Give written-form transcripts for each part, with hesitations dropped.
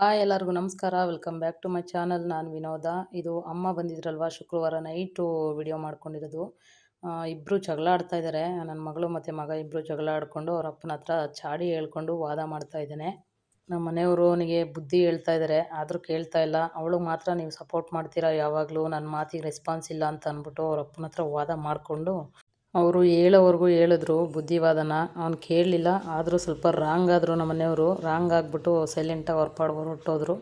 Hi ಎಲ್ಲರಿಗೂ ನಮಸ್ಕಾರ. Welcome back to my channel. ನಾನು ವಿನೋದ. ಇದು ಅಮ್ಮ ಬಂದಿದ್ರಲ್ವ ಶುಕ್ರವಾರ ನೈಟು ವಿಡಿಯೋ ಮಾಡ್ಕೊಂಡಿರೋದು. ಇಬ್ಬರು ಜಗಳ ಆಡ್ತಾ ಇದ್ದಾರೆ. ನನ್ನ ಮಗಳು ಮತ್ತು ಮಗ ಇಬ್ಬರು ಜಗಳ ಆಡಿಕೊಂಡು ಅವ್ರ ಅಪ್ಪನ ಹತ್ರ ಚಾಡಿ ಹೇಳ್ಕೊಂಡು ವಾದ ಮಾಡ್ತಾ ಇದ್ದಾನೆ. ನಮ್ಮ ಮನೆಯವರು ಅವನಿಗೆ ಬುದ್ಧಿ ಹೇಳ್ತಾ ಇದ್ದಾರೆ, ಆದರೂ ಕೇಳ್ತಾ ಇಲ್ಲ. ಅವಳು ಮಾತ್ರ ನೀವು ಸಪೋರ್ಟ್ ಮಾಡ್ತೀರಾ ಯಾವಾಗಲೂ, ನನ್ನ ಮಾತಿಗೆ ರೆಸ್ಪಾನ್ಸ್ ಇಲ್ಲ ಅಂತ ಅಂದ್ಬಿಟ್ಟು ಅವ್ರ ಅಪ್ಪನ ಹತ್ರ ವಾದ ಮಾಡಿಕೊಂಡು ಅವರು ಹೇಳೋವರೆಗೂ ಹೇಳಿದ್ರು ಬುದ್ಧಿವಾದನ. ಅವ್ನು ಕೇಳಲಿಲ್ಲ. ಆದರೂ ಸ್ವಲ್ಪ ರಾಂಗ್ ಆದರು. ನಮ್ಮ ಮನೆಯವರು ರಾಂಗ್ ಆಗಿಬಿಟ್ಟು ಸೈಲೆಂಟಾಗಿ ಅವ್ರ ಪಾಡು ಹೊರಟೋದ್ರು.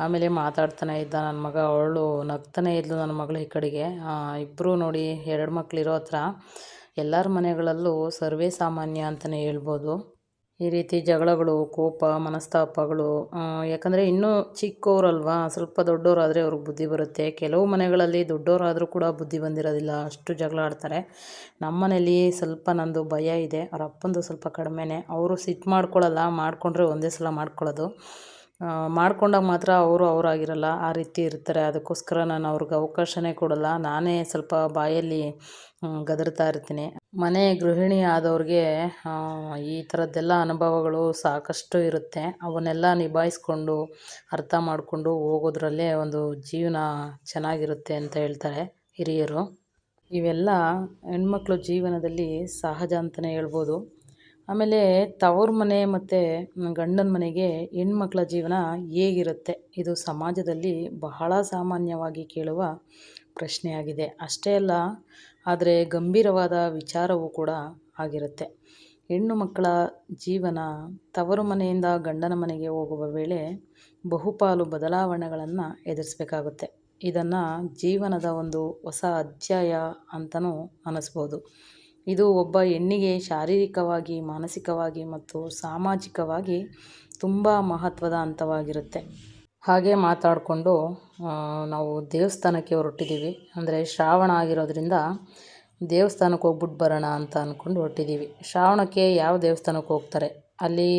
ಆಮೇಲೆ ಮಾತಾಡ್ತಾನೆ ಇದ್ದ ನನ್ನ ಮಗ. ಅವಳು ನಗ್ತಾನೆ ಇದ್ಲು ನನ್ನ ಮಗಳು ಈ ಕಡೆಗೆ. ಇಬ್ಬರು ನೋಡಿ, ಎರಡು ಮಕ್ಕಳಿರೋ ಹತ್ರ ಎಲ್ಲರ ಮನೆಗಳಲ್ಲೂ ಸರ್ವೇ ಸಾಮಾನ್ಯ ಅಂತಲೇ ಹೇಳ್ಬೋದು ಈ ರೀತಿ ಜಗಳಗಳು, ಕೋಪ, ಮನಸ್ತಾಪಗಳು. ಯಾಕಂದರೆ ಇನ್ನೂ ಚಿಕ್ಕವರಲ್ವಾ, ಸ್ವಲ್ಪ ದೊಡ್ಡವರಾದರೆ ಅವ್ರಿಗೆ ಬುದ್ಧಿ ಬರುತ್ತೆ. ಕೆಲವು ಮನೆಗಳಲ್ಲಿ ದೊಡ್ಡವರಾದರೂ ಕೂಡ ಬುದ್ಧಿ ಬಂದಿರೋದಿಲ್ಲ, ಅಷ್ಟು ಜಗಳ ಆಡ್ತಾರೆ. ನಮ್ಮ ಮನೇಲಿ ಸ್ವಲ್ಪ ನಂದು ಭಯ ಇದೆ, ಅವ್ರ ಅಪ್ಪಂದು ಸ್ವಲ್ಪ ಕಡಿಮೆನೇ. ಅವರು ಸಿಟ್ಟು ಮಾಡ್ಕೊಳ್ಳಲ್ಲ, ಮಾಡಿಕೊಂಡ್ರೆ ಒಂದೇ ಸಲ ಮಾಡ್ಕೊಳ್ಳೋದು. ಮಾಡ್ಕೊಂಡಾಗ ಮಾತ್ರ ಅವರು ಅವರಾಗಿರಲ್ಲ, ಆ ರೀತಿ ಇರ್ತಾರೆ. ಅದಕ್ಕೋಸ್ಕರ ನಾನು ಅವ್ರಿಗೆ ಅವಕಾಶನೇ ಕೊಡಲ್ಲ. ನಾನೇ ಸ್ವಲ್ಪ ಬಾಯಲ್ಲಿ ಗದರ್ತಾ ಇರ್ತೀನಿ. ಮನೆ ಗೃಹಿಣಿ ಆದವ್ರಿಗೆ ಈ ಥರದ್ದೆಲ್ಲ ಅನುಭವಗಳು ಸಾಕಷ್ಟು ಇರುತ್ತೆ. ಅವನ್ನೆಲ್ಲ ನಿಭಾಯಿಸ್ಕೊಂಡು ಅರ್ಥ ಮಾಡಿಕೊಂಡು ಹೋಗೋದ್ರಲ್ಲೇ ಒಂದು ಜೀವನ ಚೆನ್ನಾಗಿರುತ್ತೆ ಅಂತ ಹೇಳ್ತಾರೆ ಹಿರಿಯರು. ಇವೆಲ್ಲ ಹೆಣ್ಮಕ್ಳು ಜೀವನದಲ್ಲಿ ಸಹಜ ಅಂತಲೇ ಹೇಳ್ಬೋದು. ಆಮೇಲೆ ತವ್ರ ಮನೆ ಮತ್ತು ಗಂಡನ ಮನೆಗೆ ಹೆಣ್ಮಕ್ಳ ಜೀವನ ಹೇಗಿರುತ್ತೆ, ಇದು ಸಮಾಜದಲ್ಲಿ ಬಹಳ ಸಾಮಾನ್ಯವಾಗಿ ಕೇಳುವ ಪ್ರಶ್ನೆಯಾಗಿದೆ. ಅಷ್ಟೇ ಅಲ್ಲ, ಆದರೆ ಗಂಭೀರವಾದ ವಿಚಾರವೂ ಕೂಡ ಆಗಿರುತ್ತೆ. ಹೆಣ್ಣು ಮಕ್ಕಳ ಜೀವನ ತವರು ಮನೆಯಿಂದ ಗಂಡನ ಮನೆಗೆ ಹೋಗುವ ವೇಳೆ ಬಹುಪಾಲು ಬದಲಾವಣೆಗಳನ್ನು ಎದುರಿಸಬೇಕಾಗುತ್ತೆ. ಇದನ್ನು ಜೀವನದ ಒಂದು ಹೊಸ ಅಧ್ಯಾಯ ಅಂತಲೂ ಅನ್ನಿಸ್ಬೋದು. ಇದು ಒಬ್ಬ ಹೆಣ್ಣಿಗೆ ಶಾರೀರಿಕವಾಗಿ, ಮಾನಸಿಕವಾಗಿ ಮತ್ತು ಸಾಮಾಜಿಕವಾಗಿ ತುಂಬ ಮಹತ್ವದ ಹಂತವಾಗಿರುತ್ತೆ. ಹಾಗೆ ಮಾತಾಡಿಕೊಂಡು ನಾವು ದೇವಸ್ಥಾನಕ್ಕೆ ಹೊರಟಿದ್ದೀವಿ. ಅಂದರೆ ಶ್ರಾವಣ ಆಗಿರೋದ್ರಿಂದ ದೇವಸ್ಥಾನಕ್ಕೆ ಹೋಗ್ಬಿಟ್ಟು ಬರೋಣ ಅಂತ ಅಂದ್ಕೊಂಡು ಹೊರಟಿದ್ದೀವಿ. ಶ್ರಾವಣಕ್ಕೆ ಯಾವ ದೇವಸ್ಥಾನಕ್ಕೆ ಹೋಗ್ತಾರೆ, ಅಲ್ಲಿ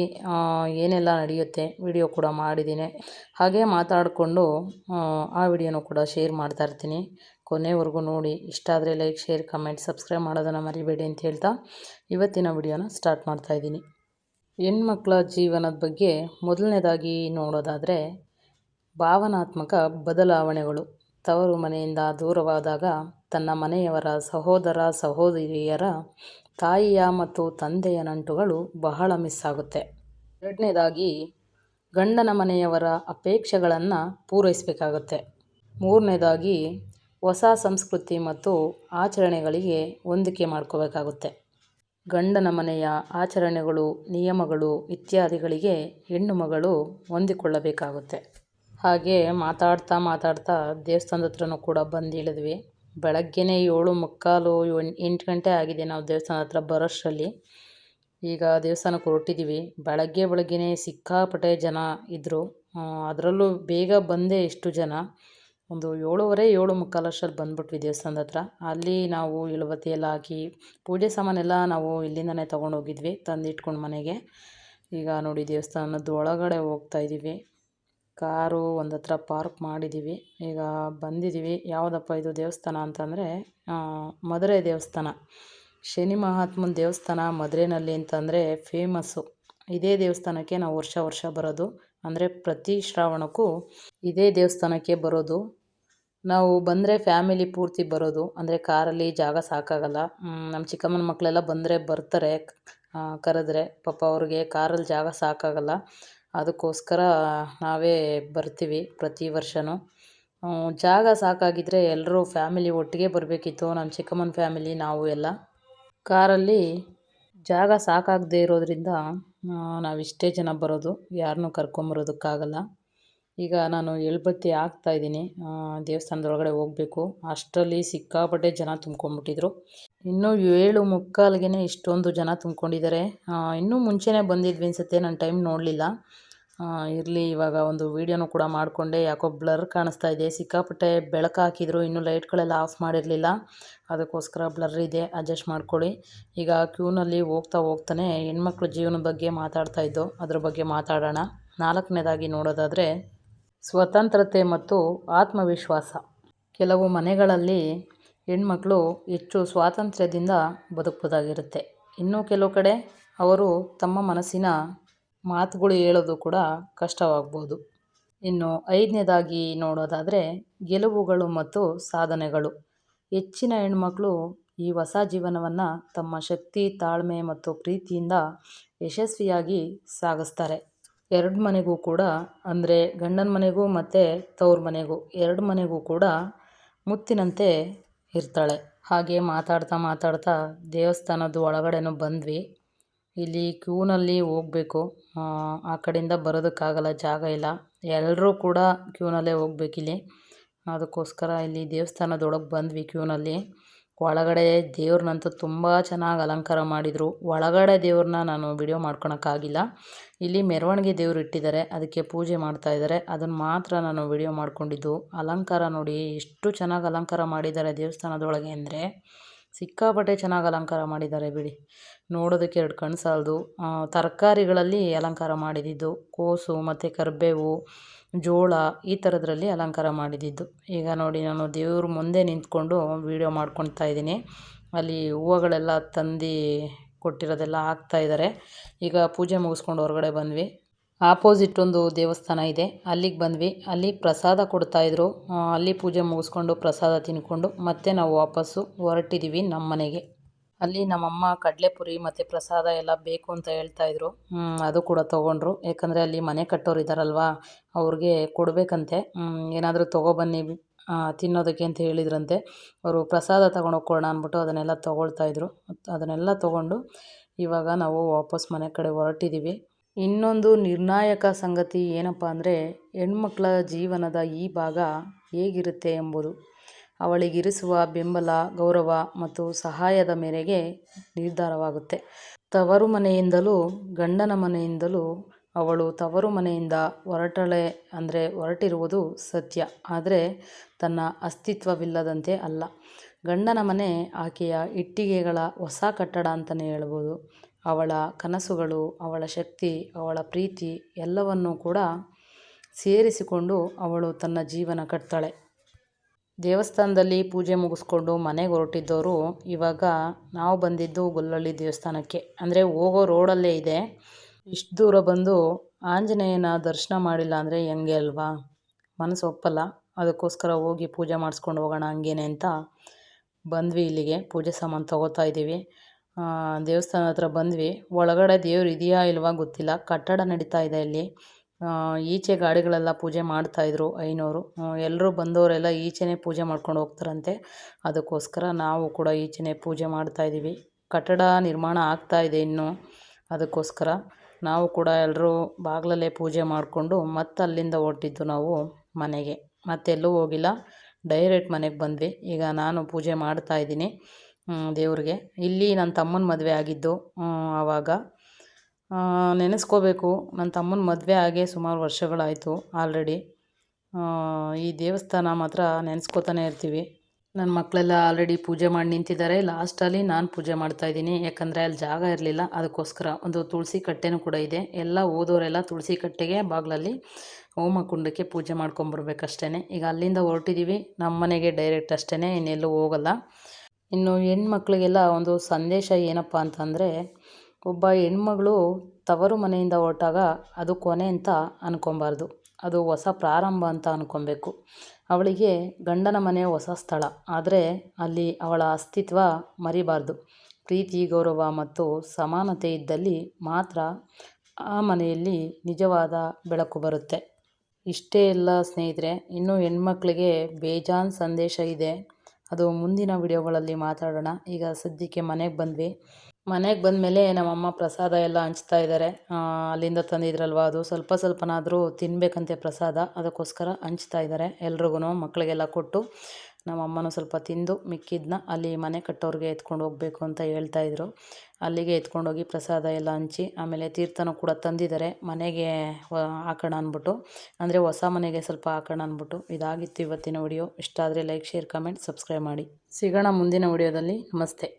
ಏನೆಲ್ಲ ನಡೆಯುತ್ತೆ ವಿಡಿಯೋ ಕೂಡ ಮಾಡಿದ್ದೀನಿ. ಹಾಗೆ ಮಾತಾಡಿಕೊಂಡು ಆ ವಿಡಿಯೋನೂ ಕೂಡ ಶೇರ್ ಮಾಡ್ತಾ ಇರ್ತೀನಿ. ಕೊನೆವರೆಗೂ ನೋಡಿ. ಇಷ್ಟ ಆದರೆ ಲೈಕ್, ಶೇರ್, ಕಮೆಂಟ್, ಸಬ್ಸ್ಕ್ರೈಬ್ ಮಾಡೋದನ್ನು ಮರಿಬೇಡಿ ಅಂತ ಹೇಳ್ತಾ ಇವತ್ತಿನ ವಿಡಿಯೋನ ಸ್ಟಾರ್ಟ್ ಮಾಡ್ತಾಯಿದ್ದೀನಿ. ಹೆಣ್ಮಕ್ಳ ಜೀವನದ ಬಗ್ಗೆ ಮೊದಲನೇದಾಗಿ ನೋಡೋದಾದರೆ ಭಾವನಾತ್ಮಕ ಬದಲಾವಣೆಗಳು. ತವರು ಮನೆಯಿಂದ ದೂರವಾದಾಗ ತನ್ನ ಮನೆಯವರ ಸಹೋದರ ಸಹೋದರಿಯರ ತಾಯಿಯ ಮತ್ತು ತಂದೆಯ ನಂಟುಗಳು ಬಹಳ ಮಿಸ್ ಆಗುತ್ತೆ. ಎರಡನೇದಾಗಿ ಗಂಡನ ಮನೆಯವರ ಅಪೇಕ್ಷೆಗಳನ್ನು ಪೂರೈಸಬೇಕಾಗುತ್ತೆ. ಮೂರನೇದಾಗಿ ಹೊಸ ಸಂಸ್ಕೃತಿ ಮತ್ತು ಆಚರಣೆಗಳಿಗೆ ಹೊಂದಿಕೆ ಮಾಡ್ಕೋಬೇಕಾಗುತ್ತೆ. ಗಂಡನ ಮನೆಯ ಆಚರಣೆಗಳು, ನಿಯಮಗಳು ಇತ್ಯಾದಿಗಳಿಗೆ ಹೆಣ್ಣು ಮಗಳು ಹೊಂದಿಕೊಳ್ಳಬೇಕಾಗುತ್ತೆ. ಹಾಗೆ ಮಾತಾಡ್ತಾ ದೇವಸ್ಥಾನದ ಹತ್ರನೂ ಕೂಡ ಬಂದು ಇಳಿದ್ವಿ. ಬೆಳಗ್ಗೆನೇ 7:45, 8 ಗಂಟೆ ಆಗಿದೆ ನಾವು ದೇವಸ್ಥಾನದ ಹತ್ರ ಬರೋಷ್ಟರಲ್ಲಿ. ಈಗ ದೇವಸ್ಥಾನಕ್ಕೆ ಹೊರಟಿದ್ದೀವಿ. ಬೆಳಗ್ಗೆನೇ ಸಿಕ್ಕಾಪಟ್ಟೆ ಜನ ಇದ್ದರು. ಅದರಲ್ಲೂ ಬೇಗ ಬಂದೇ ಇಷ್ಟು ಜನ. ಒಂದು 7:30, 7:45 ಅಷ್ಟರಲ್ಲಿ ಬಂದ್ಬಿಟ್ವಿ ದೇವಸ್ಥಾನದ ಹತ್ರ. ಅಲ್ಲಿ ನಾವು ಇಳುವತ್ತಿ ಎಲ್ಲ ಹಾಕಿ ಪೂಜೆ ಸಾಮಾನೆಲ್ಲ ನಾವು ಇಲ್ಲಿಂದನೇ ತೊಗೊಂಡೋಗಿದ್ವಿ, ತಂದಿಟ್ಕೊಂಡು ಮನೆಗೆ. ಈಗ ನೋಡಿ ದೇವಸ್ಥಾನದ ಒಳಗಡೆ ಹೋಗ್ತಾಯಿದ್ದೀವಿ. ಕಾರು ಒಂದು ಹತ್ರ ಪಾರ್ಕ್ ಮಾಡಿದ್ದೀವಿ. ಈಗ ಬಂದಿದ್ದೀವಿ. ಯಾವುದಪ್ಪ ಇದು ದೇವಸ್ಥಾನ ಅಂತಂದರೆ ಮಧುರೆ ದೇವಸ್ಥಾನ. ಶನಿ ಮಹಾತ್ಮನ ದೇವಸ್ಥಾನ ಮಧುರೆನಲ್ಲಿ ಅಂತಂದರೆ ಫೇಮಸ್ಸು. ಇದೇ ದೇವಸ್ಥಾನಕ್ಕೆ ನಾವು ವರ್ಷ ಬರೋದು. ಅಂದರೆ ಪ್ರತಿ ಶ್ರಾವಣಕ್ಕೂ ಇದೇ ದೇವಸ್ಥಾನಕ್ಕೆ ಬರೋದು. ನಾವು ಬಂದರೆ ಫ್ಯಾಮಿಲಿ ಪೂರ್ತಿ ಬರೋದು. ಅಂದರೆ ಕಾರಲ್ಲಿ ಜಾಗ ಸಾಕಾಗಲ್ಲ. ನಮ್ಮ ಚಿಕ್ಕಮ್ಮನ ಮಕ್ಕಳೆಲ್ಲ ಬಂದರೆ ಬರ್ತಾರೆ, ಕರೆದ್ರೆ. ಪಾಪ ಅವ್ರಿಗೆ ಕಾರಲ್ಲಿ ಜಾಗ ಸಾಕಾಗಲ್ಲ. ಅದಕ್ಕೋಸ್ಕರ ನಾವೇ ಬರ್ತೀವಿ ಪ್ರತಿ ವರ್ಷವೂ. ಜಾಗ ಸಾಕಾಗಿದ್ದರೆ ಎಲ್ಲರೂ ಫ್ಯಾಮಿಲಿ ಒಟ್ಟಿಗೆ ಬರಬೇಕಿತ್ತು. ನಮ್ಮ ಚಿಕ್ಕಮ್ಮನ ಫ್ಯಾಮಿಲಿ, ನಾವು ಎಲ್ಲ. ಕಾರಲ್ಲಿ ಜಾಗ ಸಾಕಾಗದೇ ಇರೋದ್ರಿಂದ ನಾವಿಷ್ಟೇ ಜನ ಬರೋದು, ಯಾರನ್ನೂ ಕರ್ಕೊಂಬರೋದಕ್ಕಾಗಲ್ಲ. ಈಗ ನಾನು ಎಳ್ಬತ್ತಿ ಹಾಕ್ತಾಯಿದ್ದೀನಿ. ದೇವಸ್ಥಾನದೊಳಗಡೆ ಹೋಗಬೇಕು. ಅಷ್ಟರಲ್ಲಿ ಸಿಕ್ಕಾಪಟ್ಟೆ ಜನ ತುಂಬ್ಕೊಂಡ್ಬಿಟ್ಟಿದ್ರು. ಇನ್ನೂ 7:45ಗೆ ಇಷ್ಟೊಂದು ಜನ ತುಂಬ್ಕೊಂಡಿದ್ದಾರೆ. ಇನ್ನೂ ಮುಂಚೆನೇ ಬಂದಿದ್ವಿ ಅನಿಸುತ್ತೆ, ನಾನು ಟೈಮ್ ನೋಡಲಿಲ್ಲ. ಇರಲಿ, ಇವಾಗ ಒಂದು ವೀಡಿಯೋನೂ ಕೂಡ ಮಾಡಿಕೊಂಡೆ. ಯಾಕೋ ಬ್ಲರ್ ಕಾಣಿಸ್ತಾ ಇದೆ. ಸಿಕ್ಕಾಪಟ್ಟೆ ಬೆಳಕು ಹಾಕಿದ್ರು, ಇನ್ನೂ ಲೈಟ್ಗಳೆಲ್ಲ ಆಫ್ ಮಾಡಿರಲಿಲ್ಲ. ಅದಕ್ಕೋಸ್ಕರ ಬ್ಲರ್ ಇದೆ, ಅಡ್ಜಸ್ಟ್ ಮಾಡ್ಕೊಳ್ಳಿ. ಈಗ ಕ್ಯೂನಲ್ಲಿ ಹೋಗ್ತಾನೆ ಹೆಣ್ಮಕ್ಳ ಜೀವನದ ಬಗ್ಗೆ ಮಾತಾಡ್ತಾಯಿದ್ದೋ, ಅದ್ರ ಬಗ್ಗೆ ಮಾತಾಡೋಣ. 4ನೇದಾಗಿ ನೋಡೋದಾದರೆ ಸ್ವತಂತ್ರತೆ ಮತ್ತು ಆತ್ಮವಿಶ್ವಾಸ. ಕೆಲವು ಮನೆಗಳಲ್ಲಿ ಹೆಣ್ಮಕ್ಳು ಹೆಚ್ಚು ಸ್ವಾತಂತ್ರ್ಯದಿಂದ ಬದುಕಬಹುದಾಗಿರುತ್ತೆ. ಇನ್ನೂ ಕೆಲವು ಕಡೆ ಅವರು ತಮ್ಮ ಮನಸ್ಸಿನ ಮಾತುಗಳು ಹೇಳೋದು ಕೂಡ ಕಷ್ಟವಾಗ್ಬೋದು. ಇನ್ನು 5ನೇದಾಗಿ ನೋಡೋದಾದರೆ ಗೆಲುವುಗಳು ಮತ್ತು ಸಾಧನೆಗಳು. ಹೆಚ್ಚಿನ ಹೆಣ್ಮಕ್ಳು ಈ ಹೊಸ ಜೀವನವನ್ನು ತಮ್ಮ ಶಕ್ತಿ, ತಾಳ್ಮೆ ಮತ್ತು ಪ್ರೀತಿಯಿಂದ ಯಶಸ್ವಿಯಾಗಿ ಸಾಗಿಸ್ತಾರೆ. 2 ಮನೆಗೂ ಕೂಡ, ಅಂದರೆ ಗಂಡನ ಮನೆಗೂ ಮತ್ತು ತವ್ರ ಮನೆಗೂ 2 ಮನೆಗೂ ಕೂಡ ಮುತ್ತಿನಂತೆ ಇರ್ತಾಳೆ. ಹಾಗೆ ಮಾತಾಡ್ತಾ ದೇವಸ್ಥಾನದ ಒಳಗಡೆನೂ ಬಂದ್ವಿ. ಇಲ್ಲಿ ಕ್ಯೂನಲ್ಲಿ ಹೋಗಬೇಕು, ಆ ಕಡೆಯಿಂದ ಬರೋದಕ್ಕಾಗಲ್ಲ, ಜಾಗ ಇಲ್ಲ. ಎಲ್ಲರೂ ಕೂಡ ಕ್ಯೂನಲ್ಲೇ ಹೋಗ್ಬೇಕಿಲ್ಲಿ. ಅದಕ್ಕೋಸ್ಕರ ಇಲ್ಲಿ ದೇವಸ್ಥಾನದೊಳಗೆ ಬಂದ್ವಿ ಕ್ಯೂನಲ್ಲಿ. ಒಳಗಡೆ ದೇವ್ರನ್ನಂತೂ ತುಂಬ ಚೆನ್ನಾಗಿ ಅಲಂಕಾರ ಮಾಡಿದರು. ಒಳಗಡೆ ದೇವ್ರನ್ನ ನಾನು ವಿಡಿಯೋ ಮಾಡ್ಕೊಳಕ್ಕಾಗಿಲ್ಲ. ಇಲ್ಲಿ ಮೆರವಣಿಗೆ ದೇವ್ರು ಇಟ್ಟಿದ್ದಾರೆ, ಅದಕ್ಕೆ ಪೂಜೆ ಮಾಡ್ತಾಯಿದ್ದಾರೆ. ಅದನ್ನು ಮಾತ್ರ ನಾನು ವಿಡಿಯೋ ಮಾಡ್ಕೊಂಡಿದ್ದು. ಅಲಂಕಾರ ನೋಡಿ ಎಷ್ಟು ಚೆನ್ನಾಗಿ ಅಲಂಕಾರ ಮಾಡಿದ್ದಾರೆ ದೇವಸ್ಥಾನದೊಳಗೆ ಅಂದರೆ ಸಿಕ್ಕಾಪಟ್ಟೆ ಚೆನ್ನಾಗಿ ಅಲಂಕಾರ ಮಾಡಿದ್ದಾರೆ ಬಿಡಿ. ನೋಡೋದಕ್ಕೆ 2 ಕಣ್ಣು ಸಾಲದು. ತರಕಾರಿಗಳಲ್ಲಿ ಅಲಂಕಾರ ಮಾಡಿದ್ದು, ಕೋಸು ಮತ್ತು ಕರಿಬೇವು, ಜೋಳ ಈ ಥರದ್ರಲ್ಲಿ ಅಲಂಕಾರ ಮಾಡಿದ್ದು. ಈಗ ನೋಡಿ ನಾನು ದೇವ್ರ ಮುಂದೆ ನಿಂತ್ಕೊಂಡು ವೀಡಿಯೋ ಮಾಡ್ಕೊತಾ ಇದ್ದೀನಿ. ಅಲ್ಲಿ ಹೂವುಗಳೆಲ್ಲ ತಂದು ಕೊಟ್ಟಿರೋದೆಲ್ಲ ಹಾಕ್ತಾಯಿದ್ದಾರೆ. ಈಗ ಪೂಜೆ ಮುಗಿಸ್ಕೊಂಡು ಹೊರಗಡೆ ಬಂದ್ವಿ. ಆಪೋಸಿಟ್ ಒಂದು ದೇವಸ್ಥಾನ ಇದೆ, ಅಲ್ಲಿಗೆ ಬಂದ್ವಿ. ಅಲ್ಲಿ ಪ್ರಸಾದ ಕೊಡ್ತಾಯಿದ್ರು. ಅಲ್ಲಿ ಪೂಜೆ ಮುಗಿಸ್ಕೊಂಡು ಪ್ರಸಾದ ತಿನ್ಕೊಂಡು ಮತ್ತೆ ನಾವು ವಾಪಸ್ಸು ಹೊರಟಿದ್ದೀವಿ ನಮ್ಮ ಮನೆಗೆ. ಅಲ್ಲಿ ನಮ್ಮಮ್ಮ ಕಡಲೆಪುರಿ ಮತ್ತು ಪ್ರಸಾದ ಎಲ್ಲ ಬೇಕು ಅಂತ ಹೇಳ್ತಾಯಿದ್ರು. ಅದು ಕೂಡ ತೊಗೊಂಡ್ರು. ಯಾಕಂದರೆ ಅಲ್ಲಿ ಮನೆ ಕಟ್ಟೋರು ಇದ್ದಾರಲ್ವ, ಅವ್ರಿಗೆ ಕೊಡಬೇಕಂತೆ. ಏನಾದರೂ ತೊಗೊಬನ್ನಿ ತಿನ್ನೋದಕ್ಕೆ ಅಂತ ಹೇಳಿದ್ರಂತೆ. ಅವರು ಪ್ರಸಾದ ತೊಗೊಂಡೋಗ್ಕೊಳ್ಳೋಣ ಅಂದ್ಬಿಟ್ಟು ಅದನ್ನೆಲ್ಲ ತೊಗೊಳ್ತಾಯಿದ್ರು. ಅದನ್ನೆಲ್ಲ ತೊಗೊಂಡು ಇವಾಗ ನಾವು ವಾಪಸ್ ಮನೆ ಕಡೆ ಹೊರಟಿದ್ದೀವಿ. ಇನ್ನೊಂದು ನಿರ್ಣಾಯಕ ಸಂಗತಿ ಏನಪ್ಪ ಅಂದರೆ, ಹೆಣ್ಮಕ್ಳ ಜೀವನದ ಈ ಭಾಗ ಹೇಗಿರುತ್ತೆ ಎಂಬುದು ಅವಳಿಗಿರಿಸುವ ಬೆಂಬಲ, ಗೌರವ ಮತ್ತು ಸಹಾಯದ ಮೇರೆಗೆ ನಿರ್ಧಾರವಾಗುತ್ತೆ. ತವರು ಮನೆಯಿಂದಲೂ ಗಂಡನ ಮನೆಯಿಂದಲೂ ಅವಳು ತವರು ಮನೆಯಿಂದ ಹೊರಟಿರುವುದು ಸತ್ಯ. ಆದರೆ ತನ್ನ ಅಸ್ತಿತ್ವವಿಲ್ಲದಂತೆ ಅಲ್ಲ. ಗಂಡನ ಮನೆ ಆಕೆಯ ಇಟ್ಟಿಗೆಗಳ ಹೊಸ ಕಟ್ಟಡ ಅಂತಲೇ ಹೇಳ್ಬೋದು. ಅವಳ ಕನಸುಗಳು, ಅವಳ ಶಕ್ತಿ, ಅವಳ ಪ್ರೀತಿ ಎಲ್ಲವನ್ನೂ ಕೂಡ ಸೇರಿಸಿಕೊಂಡು ಅವಳು ತನ್ನ ಜೀವನ ಕಟ್ತಾಳೆ. ದೇವಸ್ಥಾನದಲ್ಲಿ ಪೂಜೆ ಮುಗಿಸ್ಕೊಂಡು ಮನೆಗೆ ಹೊರಟಿದ್ದವರು ಇವಾಗ ನಾವು ಬಂದಿದ್ದು ಗೊಲ್ಲಳ್ಳಿ ದೇವಸ್ಥಾನಕ್ಕೆ. ಅಂದರೆ ಹೋಗೋ ರೋಡಲ್ಲೇ ಇದೆ. ಇಷ್ಟು ದೂರ ಬಂದು ಆಂಜನೇಯನ ದರ್ಶನ ಮಾಡಿಲ್ಲ ಅಂದರೆ ಹೆಂಗೆ ಅಲ್ವಾ, ಮನಸ್ಸು ಒಪ್ಪಲ್ಲ. ಅದಕ್ಕೋಸ್ಕರ ಹೋಗಿ ಪೂಜೆ ಮಾಡಿಸ್ಕೊಂಡು ಹೋಗೋಣ ಹಂಗೇನೆ ಅಂತ ಬಂದ್ವಿ. ಇಲ್ಲಿಗೆ ಪೂಜೆ ಸಾಮಾನು ತೊಗೋತಾ ಇದ್ದೀವಿ. ದೇವಸ್ಥಾನ ಹತ್ರ ಬಂದ್ವಿ. ಒಳಗಡೆ ದೇವ್ರು ಇದೆಯಾ ಇಲ್ವಾ ಗೊತ್ತಿಲ್ಲ, ಕಟ್ಟಡ ನಡೀತಾ ಇದೆ ಇಲ್ಲಿ. ಈಚೆ ಗಾಡಿಗಳೆಲ್ಲ ಪೂಜೆ ಮಾಡ್ತಾಯಿದ್ರು ಐನೋರು. ಎಲ್ಲರೂ ಬಂದವರೆಲ್ಲ ಈಚೆನೇ ಪೂಜೆ ಮಾಡ್ಕೊಂಡು ಹೋಗ್ತಾರಂತೆ. ಅದಕ್ಕೋಸ್ಕರ ನಾವು ಕೂಡ ಈಚೆನೇ ಪೂಜೆ ಮಾಡ್ತಾಯಿದ್ದೀವಿ. ಕಟ್ಟಡ ನಿರ್ಮಾಣ ಆಗ್ತಾಯಿದೆ ಇನ್ನೂ. ಅದಕ್ಕೋಸ್ಕರ ನಾವು ಕೂಡ ಎಲ್ಲರೂ ಬಾಗಿಲಲ್ಲೇ ಪೂಜೆ ಮಾಡಿಕೊಂಡು ಮತ್ತೆ ಅಲ್ಲಿಂದ ಹೊರಟಿದ್ದು ನಾವು ಮನೆಗೆ. ಮತ್ತೆಲ್ಲೂ ಹೋಗಿಲ್ಲ, ಡೈರೆಕ್ಟ್ ಮನೆಗೆ ಬಂದ್ವಿ. ಈಗ ನಾನು ಪೂಜೆ ಮಾಡ್ತಾಯಿದ್ದೀನಿ ದೇವ್ರಿಗೆ. ಇಲ್ಲಿ ನನ್ನ ತಮ್ಮನ ಮದುವೆ ಆಗಿದ್ದು. ಆವಾಗ ನೆನೆಸ್ಕೋಬೇಕು, ನನ್ನ ತಮ್ಮನ ಮದುವೆ ಆಗೇ ಸುಮಾರು ವರ್ಷಗಳಾಯಿತು ಆಲ್ರೆಡಿ. ಈ ದೇವಸ್ಥಾನ ಮಾತ್ರ ನೆನೆಸ್ಕೋತಾನೆ ಇರ್ತೀವಿ. ನನ್ನ ಮಕ್ಕಳೆಲ್ಲ ಆಲ್ರೆಡಿ ಪೂಜೆ ಮಾಡಿ ನಿಂತಿದ್ದಾರೆ. ಲಾಸ್ಟಲ್ಲಿ ನಾನು ಪೂಜೆ ಮಾಡ್ತಾಯಿದ್ದೀನಿ. ಯಾಕಂದರೆ ಅಲ್ಲಿ ಜಾಗ ಇರಲಿಲ್ಲ, ಅದಕ್ಕೋಸ್ಕರ. ಒಂದು ತುಳಸಿ ಕಟ್ಟೆನೂ ಕೂಡ ಇದೆ. ಎಲ್ಲ ಓದೋರೆಲ್ಲ ತುಳಸಿ ಕಟ್ಟೆಗೆ ಬಾಗಿಲಲ್ಲಿ ಹೋಮ ಕುಂಡಕ್ಕೆ ಪೂಜೆ ಮಾಡ್ಕೊಂಬರ್ಬೇಕಷ್ಟೇ. ಈಗ ಅಲ್ಲಿಂದ ಹೊರಟಿದ್ದೀವಿ ನಮ್ಮ ಮನೆಗೆ ಡೈರೆಕ್ಟ್ ಅಷ್ಟೇ, ಇನ್ನೆಲ್ಲೂ ಹೋಗಲ್ಲ. ಇನ್ನು ಹೆಣ್ಮಕ್ಳಿಗೆಲ್ಲ ಒಂದು ಸಂದೇಶ ಏನಪ್ಪ ಅಂತಂದರೆ, ಒಬ್ಬ ಹೆಣ್ಮಗಳು ತವರು ಮನೆಯಿಂದ ಹೊರಟಾಗ ಅದು ಕೊನೆ ಅಂತ ಅಂದ್ಕೊಬಾರ್ದು, ಅದು ಹೊಸ ಪ್ರಾರಂಭ ಅಂತ ಅಂದ್ಕೊಬೇಕು. ಅವಳಿಗೆ ಗಂಡನ ಮನೆ ಹೊಸ ಸ್ಥಳ, ಆದರೆ ಅಲ್ಲಿ ಅವಳ ಅಸ್ತಿತ್ವ ಮರಿಬಾರ್ದು. ಪ್ರೀತಿ, ಗೌರವ ಮತ್ತು ಸಮಾನತೆ ಇದ್ದಲ್ಲಿ ಮಾತ್ರ ಆ ಮನೆಯಲ್ಲಿ ನಿಜವಾದ ಬೆಳಕು ಬರುತ್ತೆ. ಇಷ್ಟೇ ಎಲ್ಲ ಸ್ನೇಹಿತರೆ. ಇನ್ನೂ ಹೆಣ್ಮಕ್ಳಿಗೆ ಬೇಜಾನ್ ಸಂದೇಶ ಇದೆ, ಅದು ಮುಂದಿನ ವಿಡಿಯೋಗಳಲ್ಲಿ ಮಾತಾಡೋಣ. ಈಗ ಸದ್ಯಕ್ಕೆ ಮನೆಗೆ ಬಂದ್ವಿ. ಮನೆಗೆ ಬಂದಮೇಲೆ ನಮ್ಮಮ್ಮ ಪ್ರಸಾದ ಎಲ್ಲ ಹಂಚ್ತಾ ಇದ್ದಾರೆ. ಅಲ್ಲಿಂದ ತಂದಿದ್ರಲ್ವ, ಅದು ಸ್ವಲ್ಪ ಸ್ವಲ್ಪನಾದರೂ ತಿನ್ನಬೇಕಂತೆ ಪ್ರಸಾದ. ಅದಕ್ಕೋಸ್ಕರ ಹಂಚ್ತಾ ಇದ್ದಾರೆ ಎಲ್ರಿಗೂ. ಮಕ್ಕಳಿಗೆಲ್ಲ ಕೊಟ್ಟು ನಮ್ಮಮ್ಮನೂ ಸ್ವಲ್ಪ ತಿಂದು ಮಿಕ್ಕಿದ್ದನ್ನ ಅಲ್ಲಿ ಮನೆ ಕಟ್ಟೋರಿಗೆ ಎತ್ಕೊಂಡು ಹೋಗಬೇಕು ಅಂತ ಹೇಳ್ತಾಯಿದ್ರು. ಅಲ್ಲಿಗೆ ಎತ್ಕೊಂಡೋಗಿ ಪ್ರಸಾದ ಎಲ್ಲ ಹಂಚಿ, ಆಮೇಲೆ ತೀರ್ಥನೂ ಕೂಡ ತಂದಿದ್ದಾರೆ ಮನೆಗೆ ಹಾಕೋಣ ಅಂದ್ಬಿಟ್ಟು, ಅಂದರೆ ಹೊಸ ಮನೆಗೆ ಸ್ವಲ್ಪ ಹಾಕೋಣ ಅಂದ್ಬಿಟ್ಟು. ಇದಾಗಿತ್ತು ಇವತ್ತಿನ ವಿಡಿಯೋ. ಇಷ್ಟ ಆದರೆ ಲೈಕ್, ಶೇರ್, ಕಮೆಂಟ್, ಸಬ್ಸ್ಕ್ರೈಬ್ ಮಾಡಿ. ಸಿಗೋಣ ಮುಂದಿನ ವಿಡಿಯೋದಲ್ಲಿ. ನಮಸ್ತೆ.